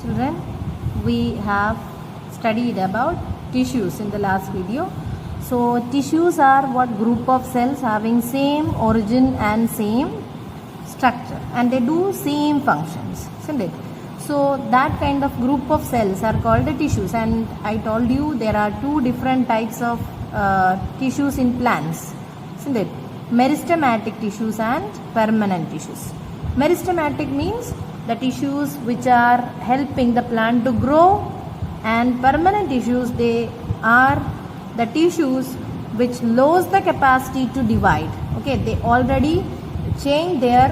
Children, we have studied about tissues in the last video. So tissues are what group of cells having same origin and same structure, and they do same functions, isn't it? So that kind of group of cells are called the tissues, and I told you there are two different types of tissues in plants, isn't it? Meristematic tissues and permanent tissues. Meristematic means the tissues which are helping the plant to grow, and permanent tissues, they are the tissues which lose the capacity to divide. Okay, they already change their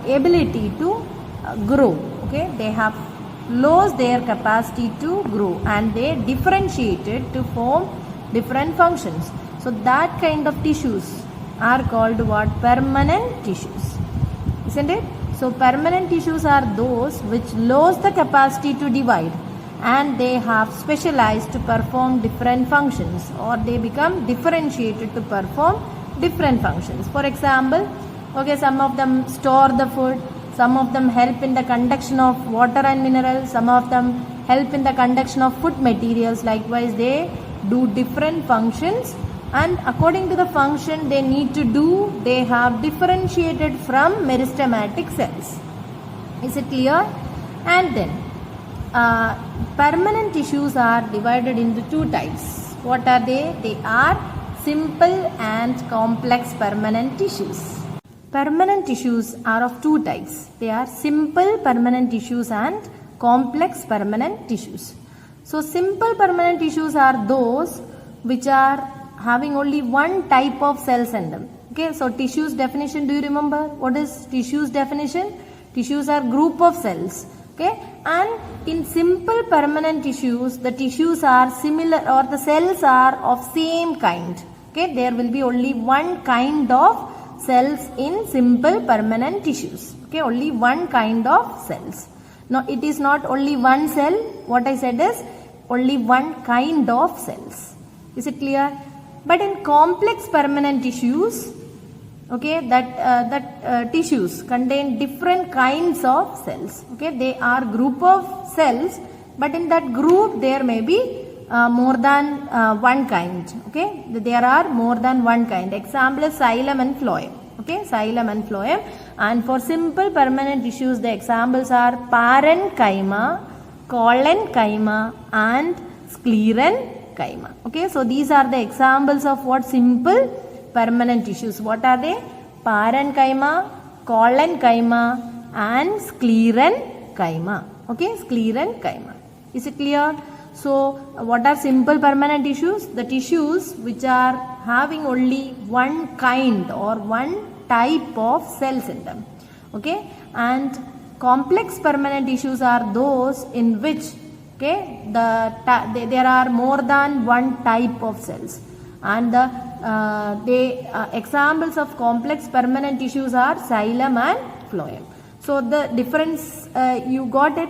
ability to grow. Okay, they have lost their capacity to grow, and they differentiated to form different functions. So that kind of tissues are called what? Permanent tissues, isn't it? So permanent tissues are those which lose the capacity to divide, and they have specialized to perform different functions, or they become differentiated to perform different functions. For example, okay, some of them store the food, some of them help in the conduction of water and minerals, some of them help in the conduction of food materials. Likewise, they do different functions, and according to the function they need to do, they have differentiated from meristematic cells. Is it clear? And then permanent tissues are divided into two types. What are they? They are simple and complex permanent tissues. Permanent tissues are of two types. They are simple permanent tissues and complex permanent tissues. So simple permanent tissues are those which are having only one type of cells in them. Okay, so tissues definition, do you remember? What is tissues definition? Tissues are group of cells. Okay, and in simple permanent tissues, the tissues are similar, or the cells are of same kind. Okay, there will be only one kind of cells in simple permanent tissues. Okay, only one kind of cells. Now it is not only one cell. What I said is only one kind of cells. Is it clear? But in complex permanent tissues, okay, that tissues contain different kinds of cells. Okay, they are group of cells, but in that group there may be more than one kind. Okay, there are more than one kind. Example is xylem and phloem. Okay, xylem and phloem. And for simple permanent tissues, the examples are parenchyma, collenchyma, and sclerenchyma. Okay, so these are the examples of what? Simple permanent tissues. What are they? Parenchyma, collenchyma, and sclerenchyma. Okay, sclerenchyma. Is it clear? So what are simple permanent tissues? The tissues which are having only one kind or one type of cells in them. Okay, and complex permanent tissues are those in which, okay, there are more than one type of cells, and the examples of complex permanent tissues are xylem and phloem. So the difference, you got it?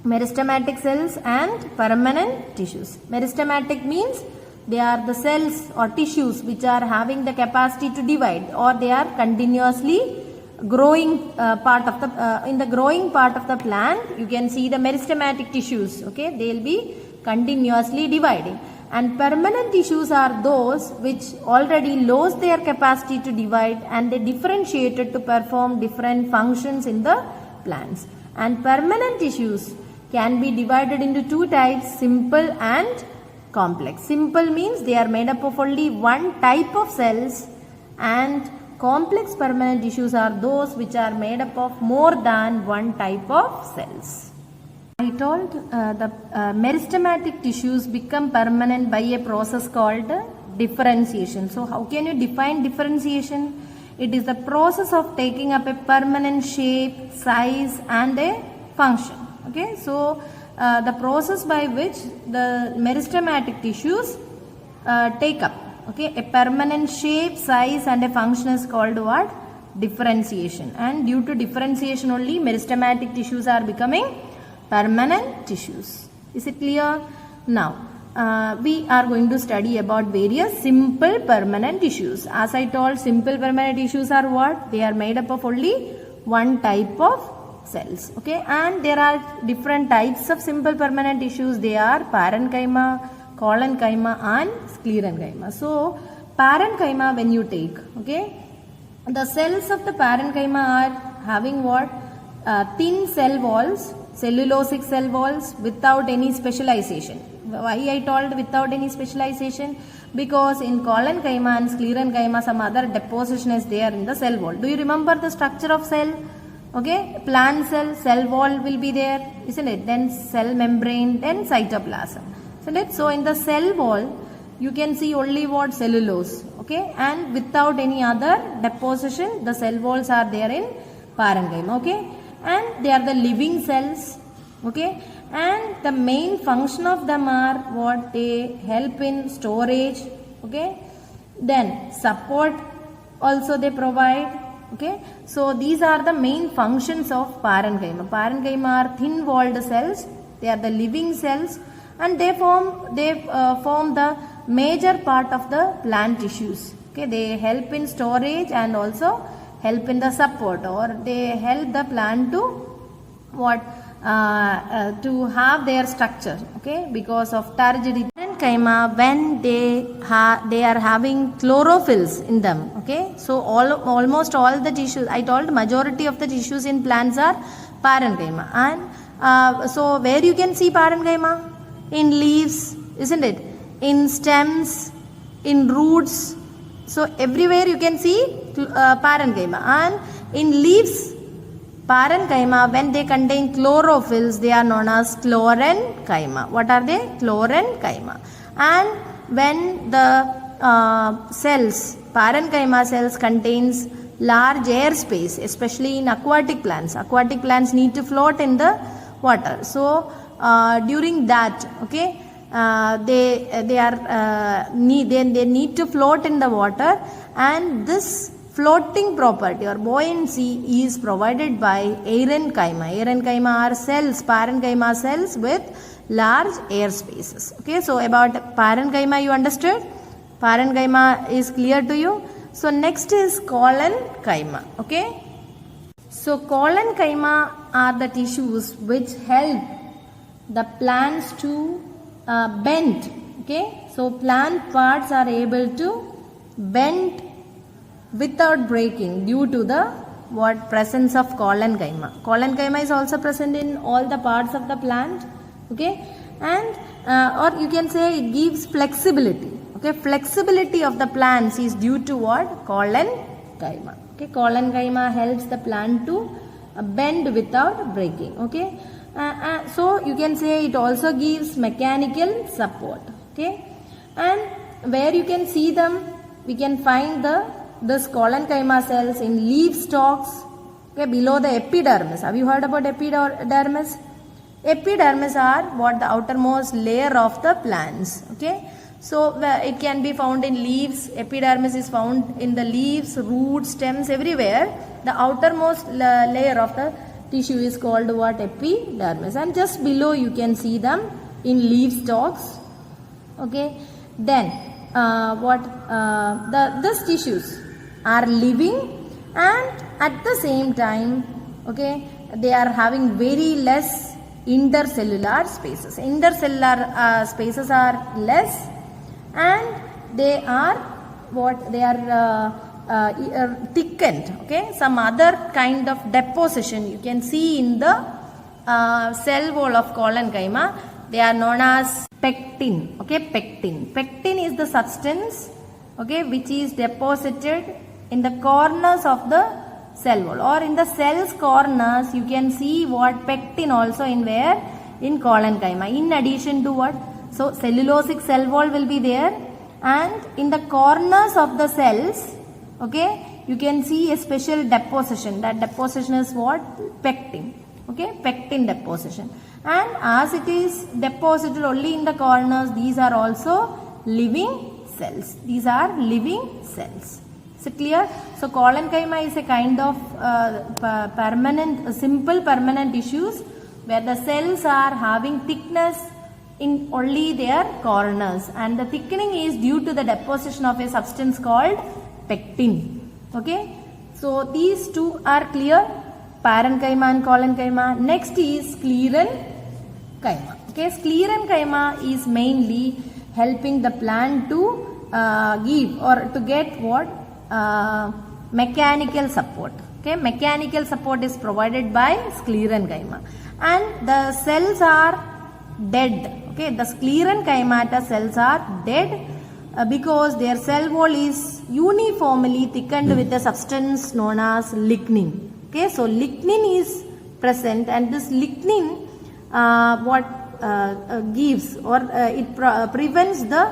Meristematic cells and permanent tissues. Meristematic means they are the cells or tissues which are having the capacity to divide, or they are continuously growing part of the in the growing part of the plant. You can see the meristematic tissues. Okay, they will be continuously dividing. And permanent tissues are those which already lost their capacity to divide, and they differentiated to perform different functions in the plants. And permanent tissues can be divided into two types, simple and complex. Simple means they are made up of only one type of cells, and complex permanent tissues are those which are made up of more than one type of cells. I told the meristematic tissues become permanent by a process called differentiation. So how can you define differentiation? It is the process of taking up a permanent shape, size, and a function. Okay, so the process by which the meristematic tissues take up, okay, a permanent shape, size, and a function is called what? Differentiation. And due to differentiation only, meristematic tissues are becoming permanent tissues. Is it clear? Now we are going to study about various simple permanent tissues. As I told, simple permanent tissues are what? They are made up of only one type of cells. Okay, and there are different types of simple permanent tissues. They are parenchyma, collenchyma and sclerenchyma. So parenchyma, when you take, okay, the cells of the parenchyma are having what? Thin cell walls, cellulosic cell walls without any specialization. Why I told without any specialization? Because in collenchyma and sclerenchyma some other deposition is there in the cell wall. Do you remember the structure of cell? Okay, plant cell wall will be there, isn't it? Then cell membrane, then cytoplasm, isn't it? So in the cell wall you can see only what? Cellulose, okay, and without any other deposition the cell walls are there in parenchyma, okay, and they are the living cells, okay, and the main function of them are what? They help in storage, okay, then support also they provide, okay. So these are the main functions of parenchyma. Parenchyma are thin walled cells, they are the living cells, and they form the major part of the plant tissues, okay. They help in storage and also help in the support, or they help the plant to what? To have their structure, okay, because of turgidity. Parenchyma, when they are having chlorophylls in them, okay, so almost all the tissues, I told majority of the tissues in plants are parenchyma, and so where you can see parenchyma? In leaves, isn't it? In stems, in roots, so everywhere you can see parenchyma. And in leaves, parenchyma, when they contain chlorophylls, they are known as sclerenchyma. What are they? Sclerenchyma. And when the cells, parenchyma cells contains large air space, especially in aquatic plants. Aquatic plants need to float in the water. So during that, okay, they need to float in the water, and this floating property or buoyancy is provided by aerenchyma. Aerenchyma are cells, parenchyma cells with large air spaces. Okay, so about parenchyma you understood? Parenchyma is clear to you? So next is collenchyma. Okay, so collenchyma are the tissues which help the plants to bend. Okay, so plant parts are able to bend without breaking due to the what? Presence of collenchyma. Collenchyma is also present in all the parts of the plant, okay, and or you can say it gives flexibility. Okay, flexibility of the plants is due to what? Collenchyma. Okay, collenchyma helps the plant to bend without breaking. Okay, so you can say it also gives mechanical support. Okay, and where you can see them, we can find this collenchyma cells in leaf stalks, okay, below the epidermis. Have you heard about epidermis? Epidermis are what? The outermost layer of the plants. Okay, so it can be found in leaves. Epidermis is found in the leaves, roots, stems, everywhere. The outermost layer of the tissue is called what? Epidermis, and just below you can see them in leaf stalks. Okay, then these tissues are living, and at the same time, okay, they are having very less intercellular spaces. Intercellular spaces are less, and they are what? They are thickened. Okay, some other kind of deposition you can see in the cell wall of collenchyma. They are known as pectin. Okay, pectin. Pectin is the substance, okay, which is deposited in the corners of the cell wall, or in the cell's corners you can see what? Pectin also in where? In collenchyma. In addition to what? So cellulosic cell wall will be there, and in the corners of the cells, okay, you can see a special deposition. That deposition is what? Pectin. Okay, pectin deposition. And as it is deposited only in the corners, these are also living cells. These are living cells. Is it clear? So collenchyma is a kind of simple permanent tissues where the cells are having thickness in only their corners, and the thickening is due to the deposition of a substance called pectin. Okay, so these two are clear. parenchyma and collenchyma. Next is sclerenchyma. Okay, sclerenchyma is mainly helping the plant to give or to get what? Mechanical support. Okay, mechanical support is provided by sclerenchyma, and the cells are dead. Okay, the sclerenchyma cells are dead because their cell wall is uniformly thickened with a substance known as lignin. Okay, so lignin is present, and this lignin gives or it prevents the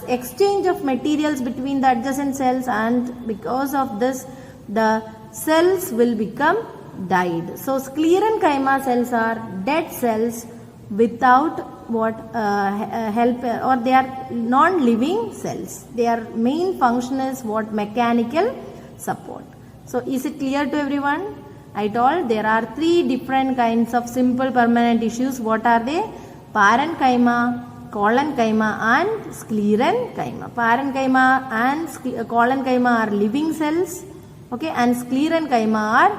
exchange of materials between the adjacent cells, and because of this the cells will become died. So sclerenchyma cells are dead cells without what help, or they are non-living cells. Their main function is what? Mechanical support. So is it clear to everyone? I told there are three different kinds of simple permanent tissues. What are they? Parenchyma, collenchyma and sclerenchyma. Parenchyma and collenchyma are living cells, okay, and sclerenchyma are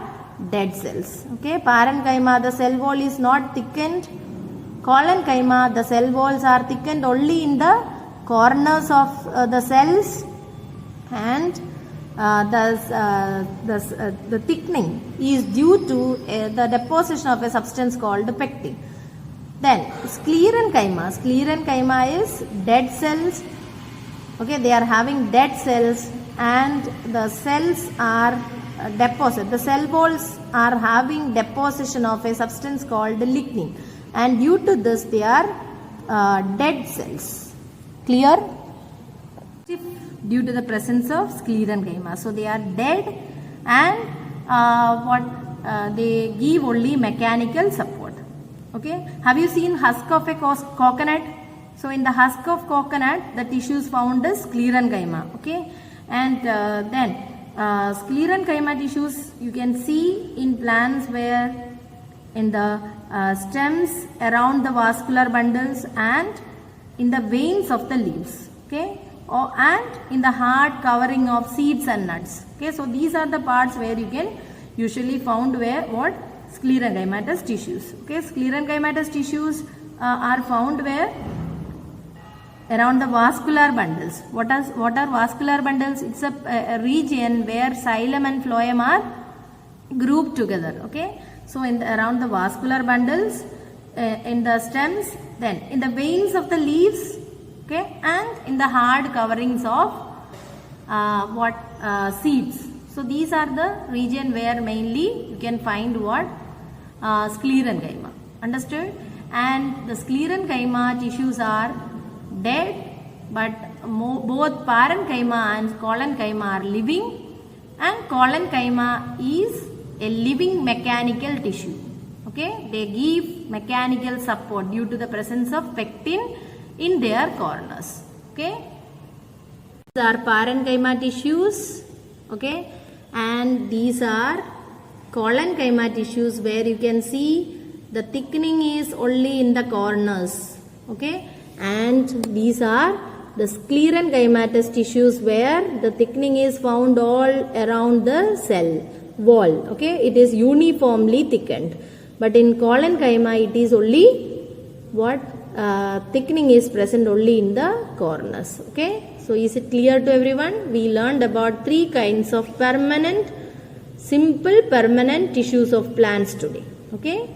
dead cells. Okay, parenchyma, the cell wall is not thickened. Collenchyma, the cell walls are thickened only in the corners of the cells, and the thickening is due to the deposition of a substance called pectin. Then sclerenchyma is dead cells. Okay, they are having dead cells, and the cells are deposit. The cell walls are having deposition of a substance called lignin, and due to this they are dead cells. Clear? Due to the presence of sclerenchyma, so they are dead, and they give only mechanical support. Okay, have you seen husk of a coconut? So in the husk of coconut, the tissues found is sclerenchyma. Okay, and then sclerenchyma tissues you can see in plants where in the stems around the vascular bundles and in the veins of the leaves. Okay, and in the hard covering of seeds and nuts. Okay, so these are the parts where you can usually found where what? Sclerenchymatous tissues. Okay, sclerenchymatous tissues are found where? Around the vascular bundles. What are vascular bundles? It's a region where xylem and phloem are grouped together. Okay, so around the vascular bundles, in the stems, then in the veins of the leaves, okay, and in the hard coverings of seeds. So these are the region where mainly you can find what? Sclerenchyma. Understood? And the sclerenchyma tissues are dead, but both parenchyma and collenchyma are living, and collenchyma is a living mechanical tissue. Okay, they give mechanical support due to the presence of pectin in their corners. Okay, these are parenchyma tissues. Okay, and these are collenchyma tissues where you can see the thickening is only in the corners. Okay, and these are the sclerenchymatous tissues where the thickening is found all around the cell wall. Okay, it is uniformly thickened, but in collenchyma it is only what? Thickening is present only in the corners. Okay, so is it clear to everyone? We learned about three kinds of simple permanent tissues of plants today. Okay.